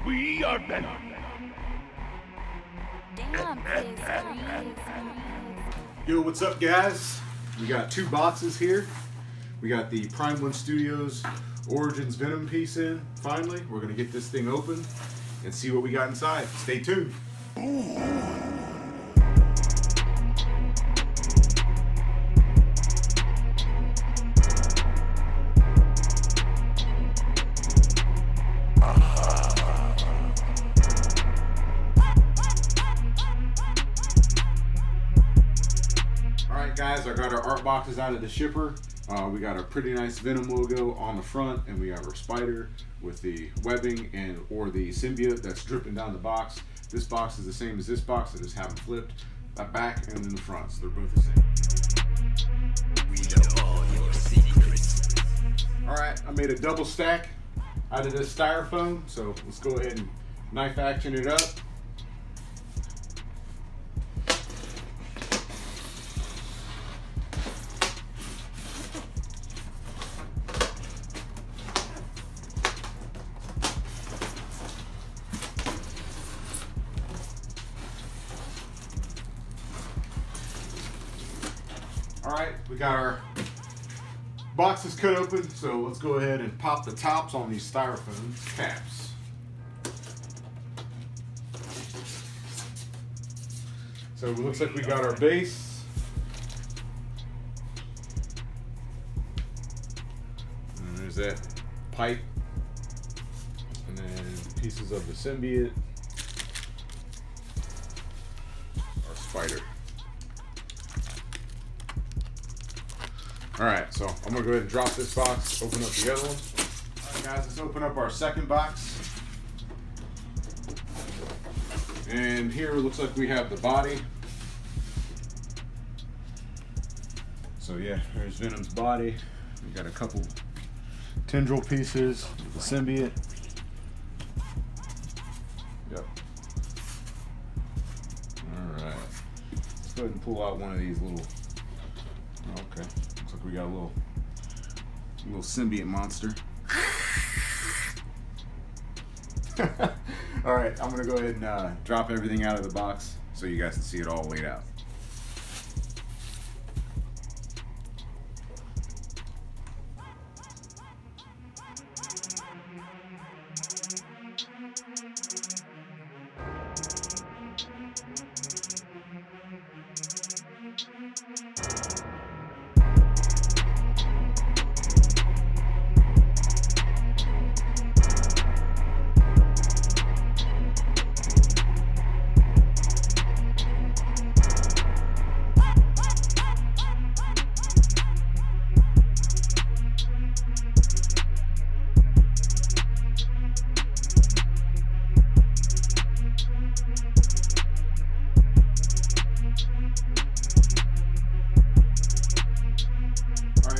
We are Venom. Damn, please. Yo, what's up, guys? We got two boxes here. We got the Prime 1 Studios Origins Venom piece in. Finally, we're gonna get this thing open and see what we got inside. Stay tuned. Alright guys, I got our art boxes out of the shipper. We got a pretty nice Venom logo on the front, and we got our spider with the webbing or the symbiote that's dripping down the box. This box is the same as this box, I just have them flipped. That back and then the front, so they're both the same. We know all your secrets. Alright, I made a double stack out of this styrofoam, so let's go ahead and knife action it up. Alright, we got our boxes cut open, so let's go ahead and pop the tops on these styrofoam caps. So it looks like we got our base. And there's that pipe. And then pieces of the symbiote. Our spider. Alright, so I'm gonna go ahead and drop this box, open up the other one. Alright guys, let's open up our second box. And here it looks like we have the body. So yeah, here's Venom's body. We got a couple tendril pieces with the symbiote. Yep. Alright. Let's go ahead and pull out one of these little. Okay. Looks like we got a little symbiote monster. Alright, I'm gonna go ahead and drop everything out of the box so you guys can see it all laid out.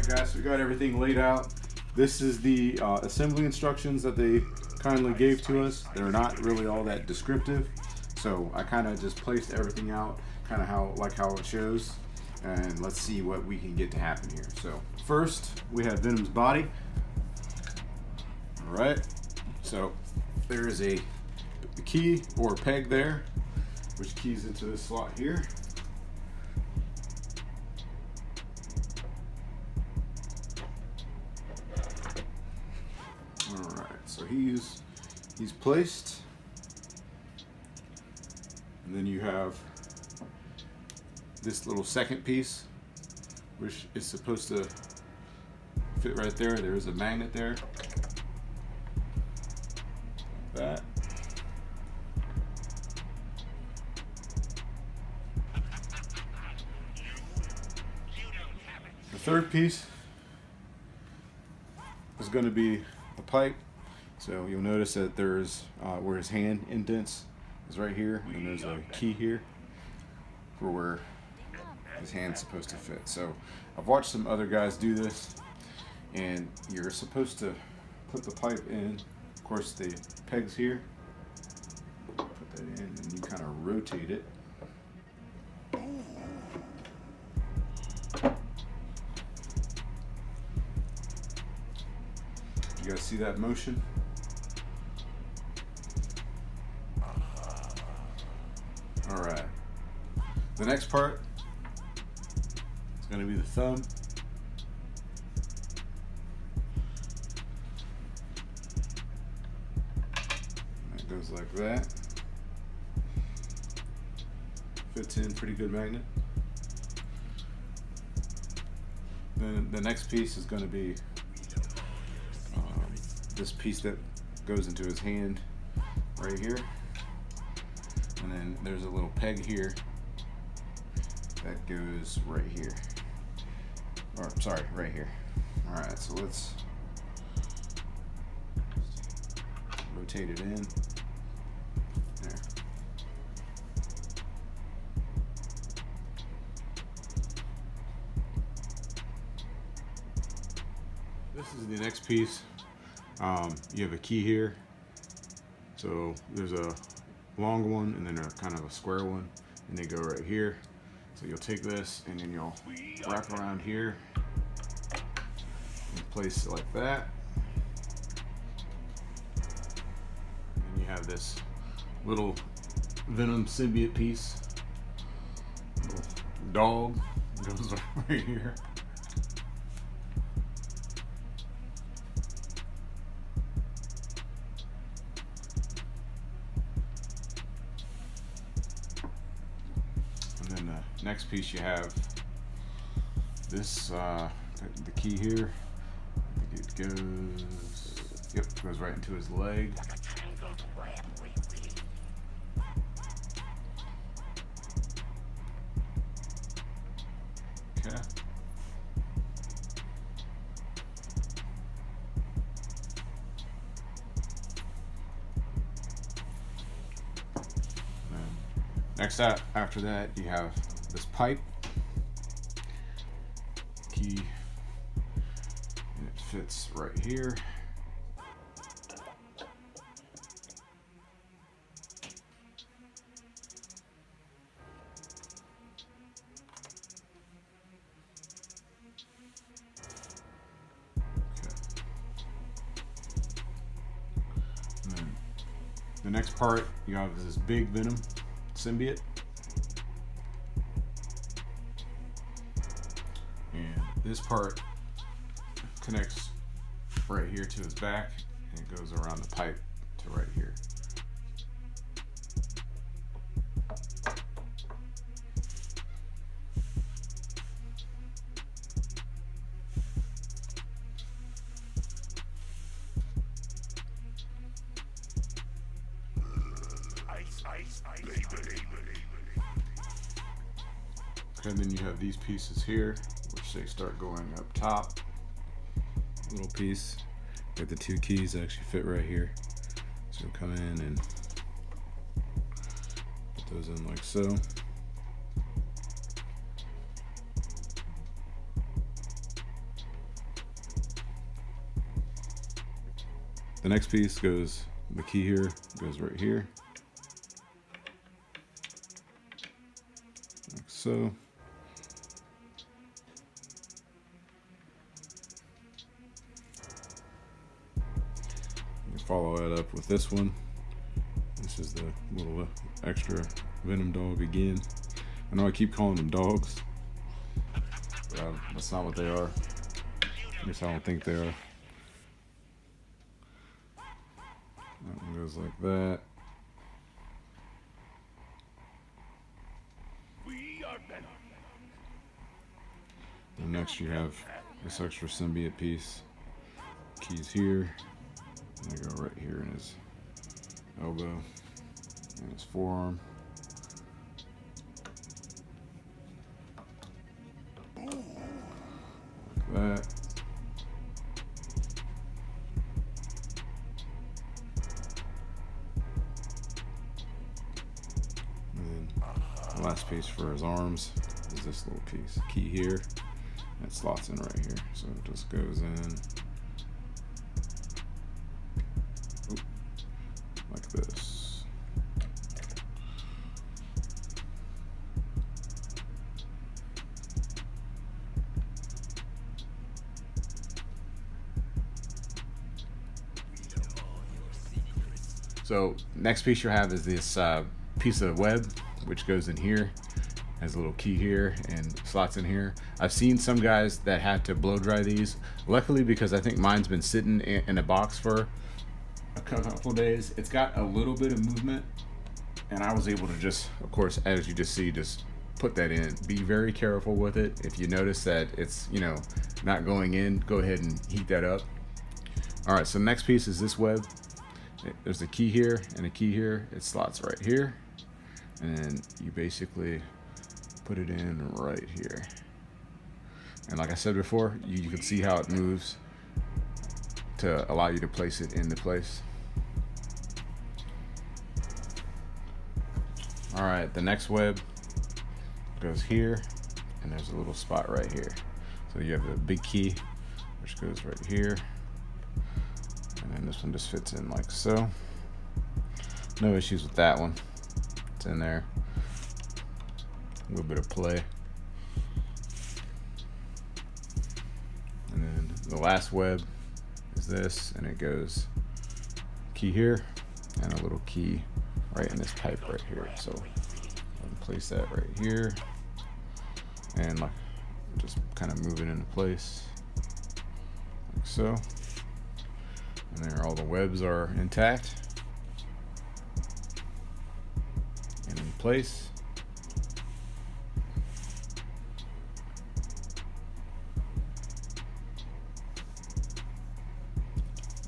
Guys, we got everything laid out. This is the assembly instructions that they kindly gave to us. They're not really all that descriptive, so I kind of just placed everything out kind of how it shows, and let's see what we can get to happen here. So first we have Venom's body. All right, so there is a key or a peg there, which keys into this slot here. So he's placed, and then you have this little second piece, which is supposed to fit right there. There is a magnet there, like that. The third piece is going to be a pipe. So you'll notice that there's where his hand indents is right here, and there's a key here for where his hand's supposed to fit. So I've watched some other guys do this, and you're supposed to put the pipe in. Of course, the pegs here. Put that in, and you kind of rotate it. You guys see that motion? The next part is going to be the thumb. That goes like that. Fits in pretty good magnet. Then the next piece is going to be this piece that goes into his hand right here, and then there's a little peg here that goes right here, or sorry, right here. All right, so let's rotate it in there. This is the next piece. You have a key here. So there's a long one and then a kind of a square one, and they go right here. So you'll take this and then you'll wrap around here and place it like that. And you have this little Venom symbiote piece. Little dog goes right here. And then the next piece you have this, the key here. I think it goes, yep, goes right into his leg. Okay. Next up, after that, you have this pipe key, and it fits right here. And then the next part, you have this big Venom symbiote, and this part connects right here to his back, and it goes around the pipe to right here. And then you have these pieces here, which they start going up top. Little piece, got the two keys that actually fit right here. So come in and put those in like so. The next piece goes, the key here goes right here, like so. Follow that up with this one. This is the little extra Venom dog again. I know I keep calling them dogs, but that's not what they are. At least I don't think they are. That one goes like that. And next you have this extra symbiote piece. Keys here. And they go right here in his elbow and his forearm. Like that. And then the last piece for his arms is this little piece. Key here. It slots in right here. So it just goes in. Like this. So next piece you have is this piece of web, which goes in here, Has a little key here and slots in here. I've seen some guys that had to blow dry these. Luckily, because I think mine's been sitting in a box for a couple days, it's got a little bit of movement, and I was able to just, of course, as you just see, just put that in. Be very careful with it. If you notice that it's, you know, not going in, go ahead and heat that up. All right, so the next piece is this web. There's a key here and a key here. It slots right here, and you basically put it in right here. And like I said before, you can see how it moves to allow you to place it into place. All right, the next web goes here, and there's a little spot right here. So you have the big key, which goes right here, and then this one just fits in like so. No issues with that one. It's in there. A little bit of play. And then the last web is this, and it goes key here and a little key right in this pipe right here. So I can place that right here, and like just kind of move it into place like so. And there, all the webs are intact and in place.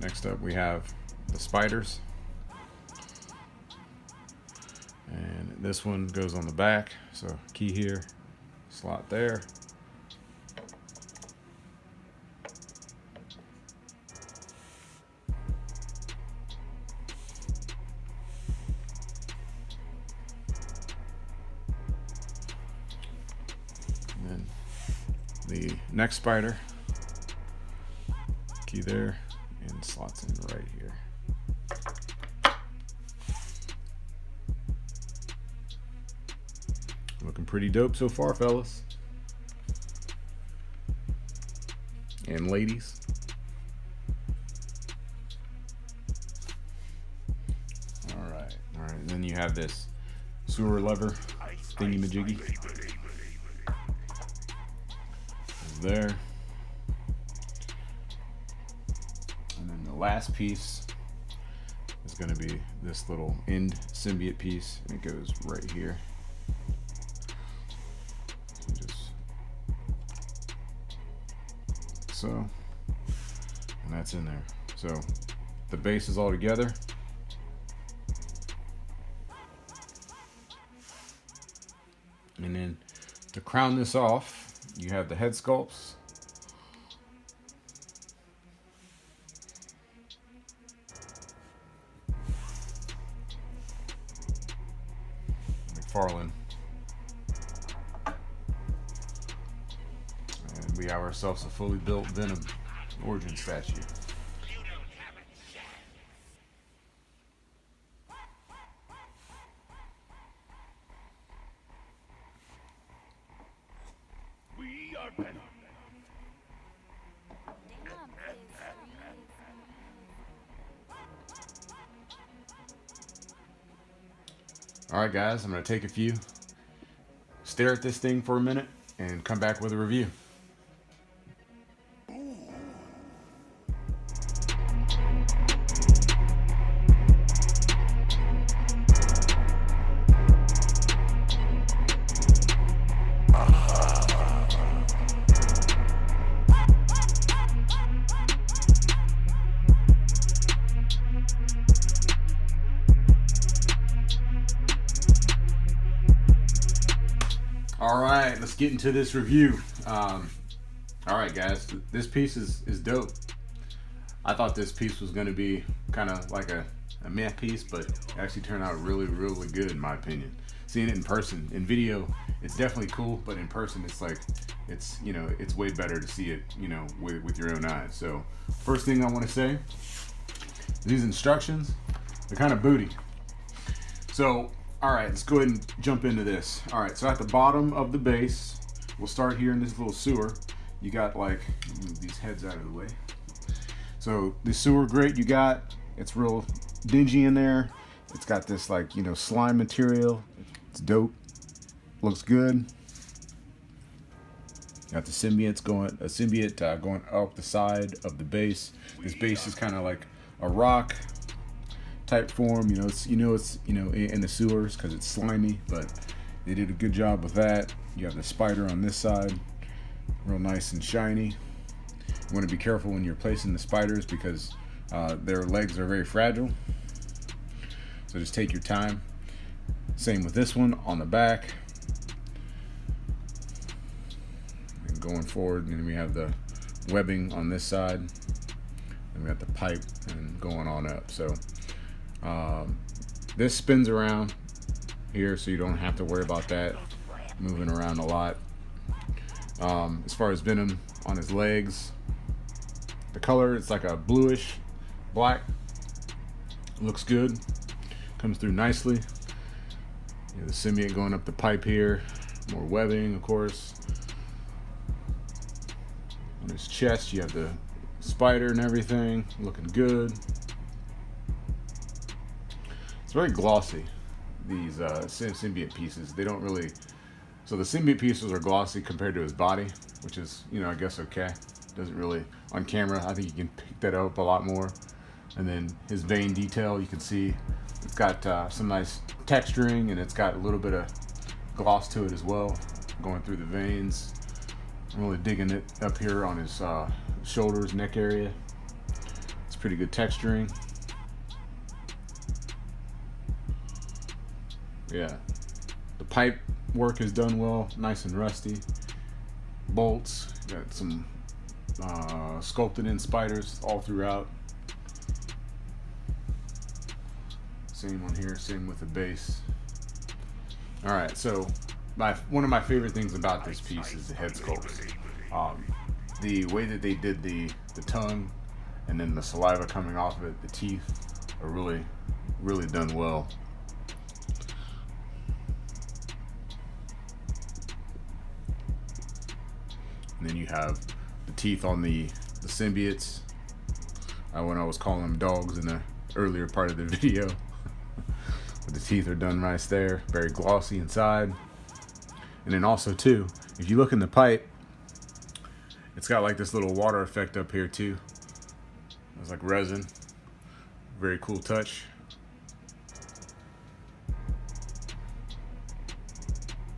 Next up, we have the spiders, and this one goes on the back. So key here, slot there. And then the next spider, key there, and slots in right here. Looking pretty dope so far, fellas and ladies. All right, and then you have this sewer lever thingy majiggy there. And then the last piece is going to be this little end symbiote piece, and it goes right here. So, and that's in there. So the base is all together. And then to crown this off, you have the head sculpts. McFarlane. And we have ourselves a fully built Venom origin statue. We are Venom. Alright guys, I'm going to take a few, stare at this thing for a minute, and come back with a review. Alright, let's get into this review. Alright guys, this piece is dope. I thought this piece was going to be kind of like a meh piece, but it actually turned out really good in my opinion. Seeing it in person, in video, it's definitely cool, but in person it's like, it's, you know, it's way better to see it, you know, with your own eyes. So first thing I want to say, these instructions, they're kind of booty. So alright, let's go ahead and jump into this. Alright, so at the bottom of the base, we'll start here in this little sewer. You got like, move these heads out of the way. So the sewer grate you got, it's real dingy in there. It's got this like, you know, slime material. It's dope. looks good. Got the symbiote going up the side of the base. This base is kind of like a rock type form. It's in the sewers because it's slimy, but they did a good job with that. You have the spider on this side, real nice and shiny. You want to be careful when you're placing the spiders because their legs are very fragile. So just take your time. Same with this one on the back. And going forward, and then we have the webbing on this side. And we got the pipe and going on up. So this spins around here, so you don't have to worry about that moving around a lot. As far as Venom on his legs, the color, it's like a bluish black. Looks good. Comes through nicely. The symbiote going up the pipe here. More webbing, of course. On his chest, you have the spider and everything. Looking good. It's very glossy, these symbiote pieces. They don't really... So the symbiote pieces are glossy compared to his body, which is, I guess okay. Doesn't really... On camera, I think you can pick that up a lot more. And then his vein detail, you can see it's got some nice texturing, and it's got a little bit of gloss to it as well, going through the veins. I'm really digging it up here on his shoulders, neck area. It's pretty good texturing. Yeah, the pipe work is done well, nice and rusty. Bolts, got some sculpted in spiders all throughout. Same one here, same with the base. Alright, so one of my favorite things about this piece is the head sculpts. The way that they did the tongue and then the saliva coming off of it, the teeth, are really, really done well. And then you have the teeth on the symbiotes. When I was calling them dogs in the earlier part of the video. But the teeth are done nice there, very glossy inside. And then also too, if you look in the pipe, it's got like this little water effect up here too. It's like resin. Very cool touch.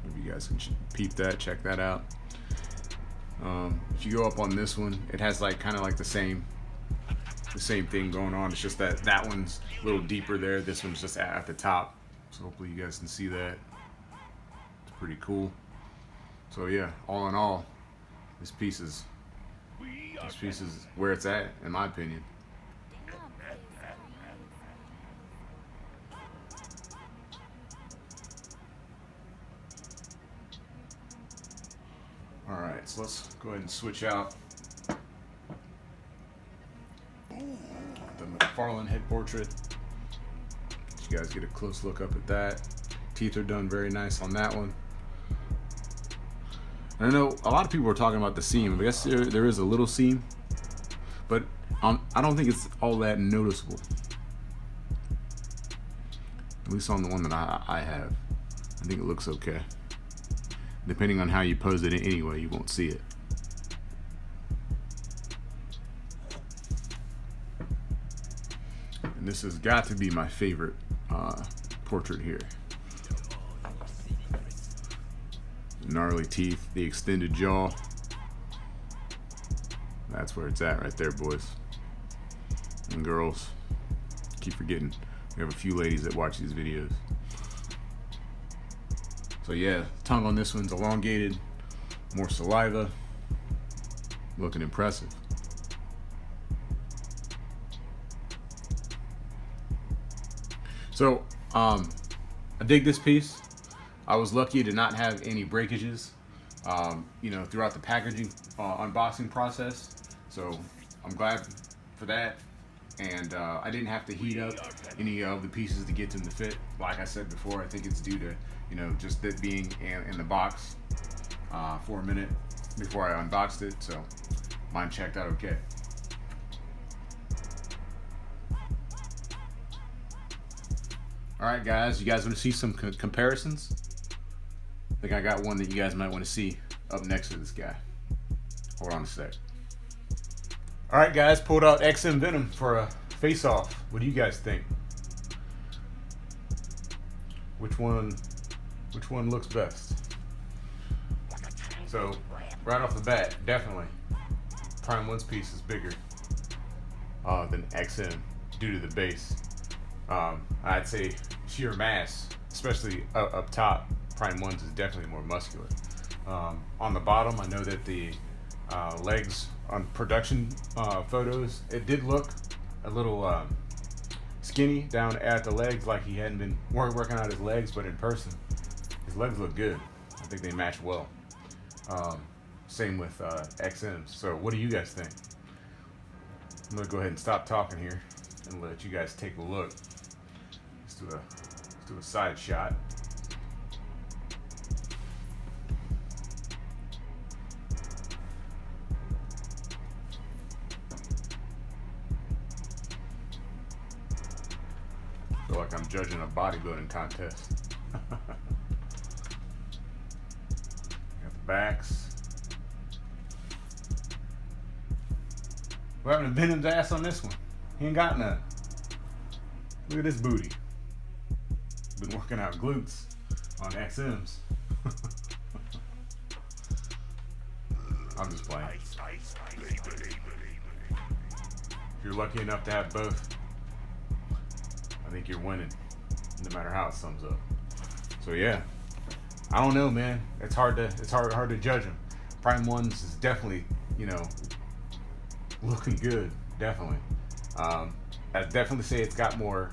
Maybe you guys can peep that, check that out. If you go up on this one, it has like kind of like the same thing going on. It's just that one's a little deeper there. This one's just at the top. So hopefully you guys can see that. It's pretty cool. So yeah, all in all, this piece is where it's at, in my opinion. Alright, so let's go ahead and switch out the McFarlane head portrait. Let you guys get a close look up at that. Teeth are done very nice on that one. I know a lot of people are talking about the seam. I guess there is a little seam, but I don't think it's all that noticeable. At least on the one that I have. I think it looks okay. Depending on how you pose it anyway, you won't see it. And this has got to be my favorite portrait here. Gnarly teeth, the extended jaw. That's where it's at right there, boys and girls. Keep forgetting we have a few ladies that watch these videos. So yeah, tongue on this one's elongated, more saliva, looking impressive. So I dig this piece. I was lucky to not have any breakages, throughout the packaging unboxing process. So I'm glad for that. And I didn't have to heat up any of the pieces to get them to fit. Like I said before, I think it's due to, just it being in the box for a minute before I unboxed it. So mine checked out okay. All right, guys, you guys want to see some comparisons? think I got one that you guys might want to see up next to this guy. Hold on a sec. All right, guys, pulled out XM Venom for a face-off. What do you guys think? Which one looks best? So, right off the bat, definitely, Prime 1's piece is bigger than XM due to the base. I'd say sheer mass, especially up top, Prime 1's is definitely more muscular. On the bottom, I know that the legs on production photos, it did look a little skinny down at the legs, like he hadn't been working out his legs, but in person, his legs look good. I think they match well. Same with XM's. So what do you guys think? I'm gonna go ahead and stop talking here and let you guys take a look. Let's do a side shot. Feel like I'm judging a bodybuilding contest. Got the backs. What happened to Venom's ass on this one? He ain't got none. Look at this booty. Been working out glutes on XM's. I'm just playing. If you're lucky enough to have both, I think you're winning, no matter how it sums up. So yeah, I don't know, man. It's hard to judge him. Prime 1's is definitely, you know, looking good. Definitely. I'd definitely say it's got more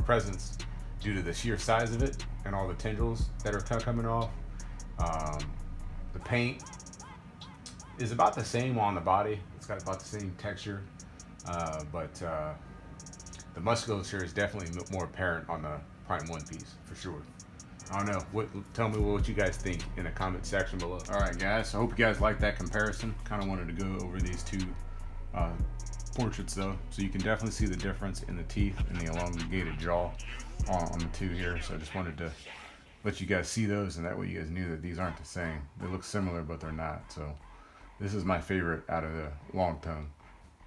presence due to the sheer size of it and all the tendrils that are coming off. The paint is about the same on the body. It's got about the same texture, but the musculature is definitely more apparent on the Prime 1 piece, for sure. I don't know. Tell me what you guys think in the comment section below. All right, guys. I hope you guys liked that comparison. Kind of wanted to go over these two portraits, though, so you can definitely see the difference in the teeth and the elongated jaw on the two here. So I just wanted to let you guys see those, and that way you guys knew that these aren't the same. They look similar, but they're not. So this is my favorite out of the long tongue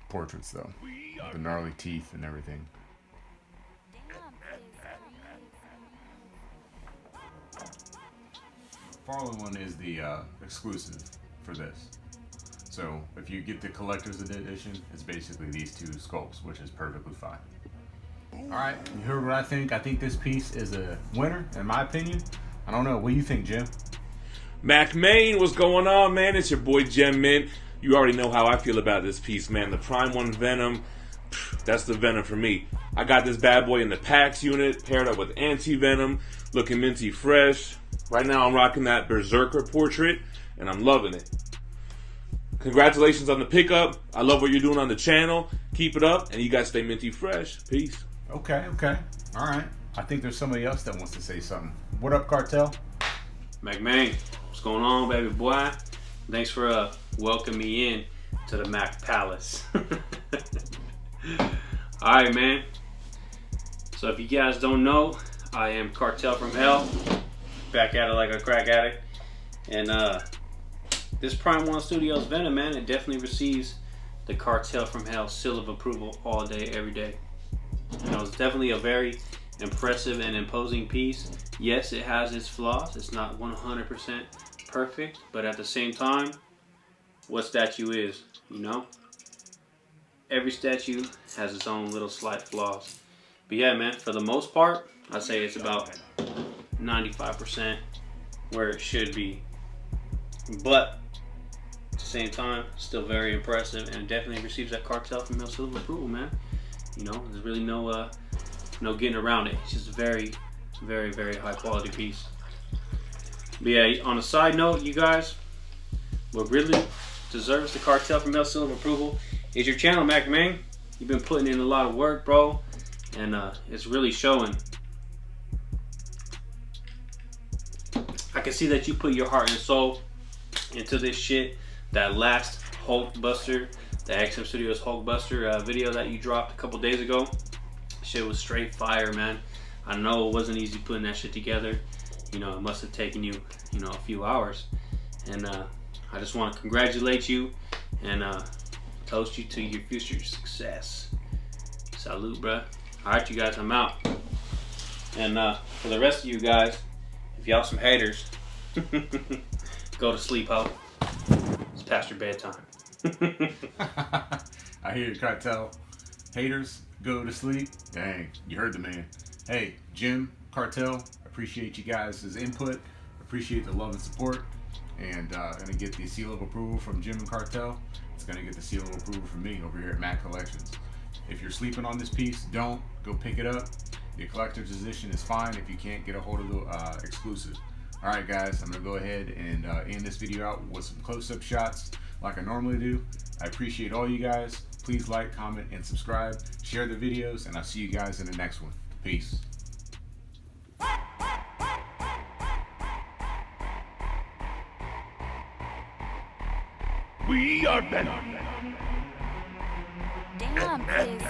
portraits, though. The gnarly teeth and everything. Following one is the exclusive for this. So if you get the collector's edition, it's basically these two sculpts, which is perfectly fine. All right, you heard what I think. I think this piece is a winner, in my opinion. I don't know. What do you think, Jim? Mac Main, what's going on, man? It's your boy Gem Mint. You already know how I feel about this piece, man. The Prime 1 Venom, that's the Venom for me. I got this bad boy in the PAX unit, paired up with Anti-Venom, looking minty fresh. Right now I'm rocking that Berserker portrait, and I'm loving it. Congratulations on the pickup. I love what you're doing on the channel. Keep it up, and you guys stay minty fresh. Peace. Okay. All right. I think there's somebody else that wants to say something. What up, Cartel? Mac Main, what's going on, baby boy? Thanks for welcoming me in to the Mac Palace. Alright, man. So if you guys don't know, I am Cartel from Hell. Back at it like a crack addict. And this Prime 1 Studios Venom, man, it definitely receives the Cartel from Hell seal of approval all day, every day. You know, it's definitely a very impressive and imposing piece. Yes, it has its flaws. It's not 100% perfect, but at the same time, what statue is, you know? Every statue has its own little slight flaws. But yeah, man, for the most part, I'd say it's about 95% where it should be. But at the same time, still very impressive, and definitely receives that Cartel from Hell seal of approval, man. You know, there's really no getting around it. It's just a very, very, very high quality piece. But yeah, on a side note, you guys, what really deserves the Cartel from Hell seal of approval is your channel, Mac Main. You've been putting in a lot of work, bro, and it's really showing. I can see that you put your heart and soul into this shit. That last Hulkbuster, the XM Studios Hulkbuster video that you dropped a couple days ago, shit was straight fire, man. I know it wasn't easy putting that shit together, You know, it must have taken you, you know, a few hours. And I just want to congratulate you and toast you to your future success. Salute, bruh. Alright, you guys, I'm out. And for the rest of you guys, if y'all some haters, go to sleep, ho. It's past your bedtime. I hear you, Cartel. Haters, go to sleep. Dang, you heard the man. Hey, Jim, Cartel, appreciate you guys' input. Appreciate the love and support. And gonna get the seal of approval from Jim and Cartel. It's gonna get the seal of approval from me over here at Mac Collections. If you're sleeping on this piece, don't go pick it up. The collector's edition is fine if you can't get a hold of the exclusive. Alright guys, I'm gonna go ahead and end this video out with some close-up shots like I normally do. I appreciate all you guys. Please like, comment, and subscribe. Share the videos, and I'll see you guys in the next one. Peace. We are Venom. Damn, please,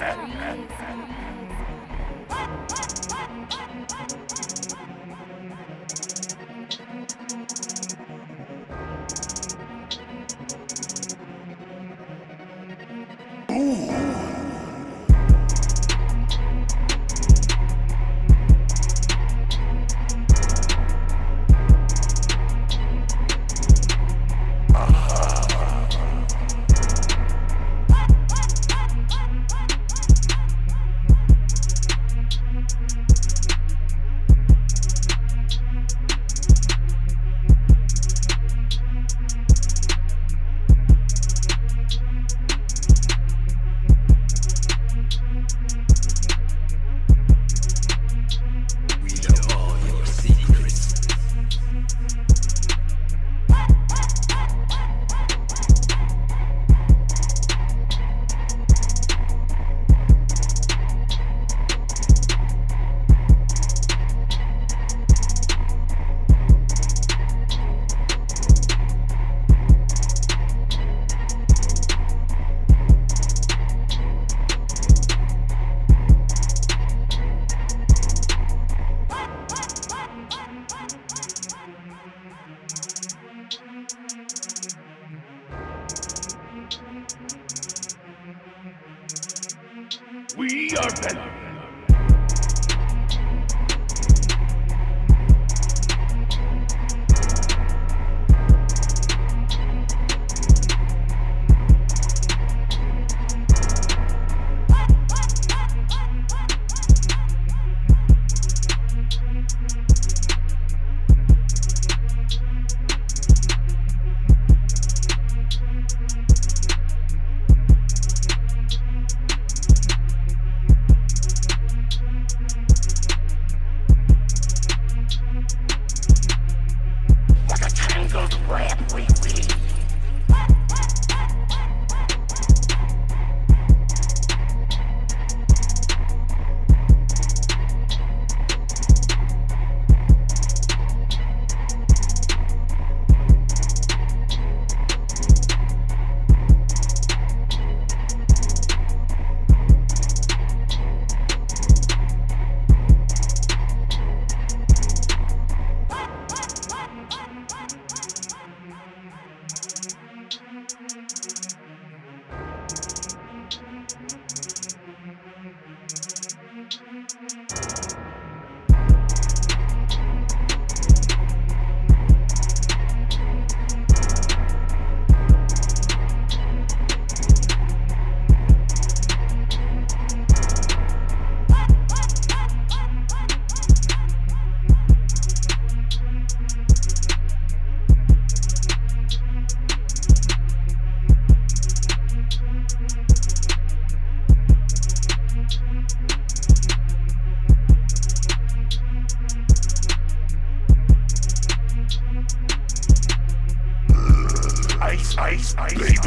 We are Venom. Ice, baby.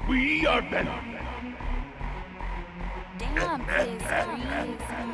We are Venom. Damn, please, please.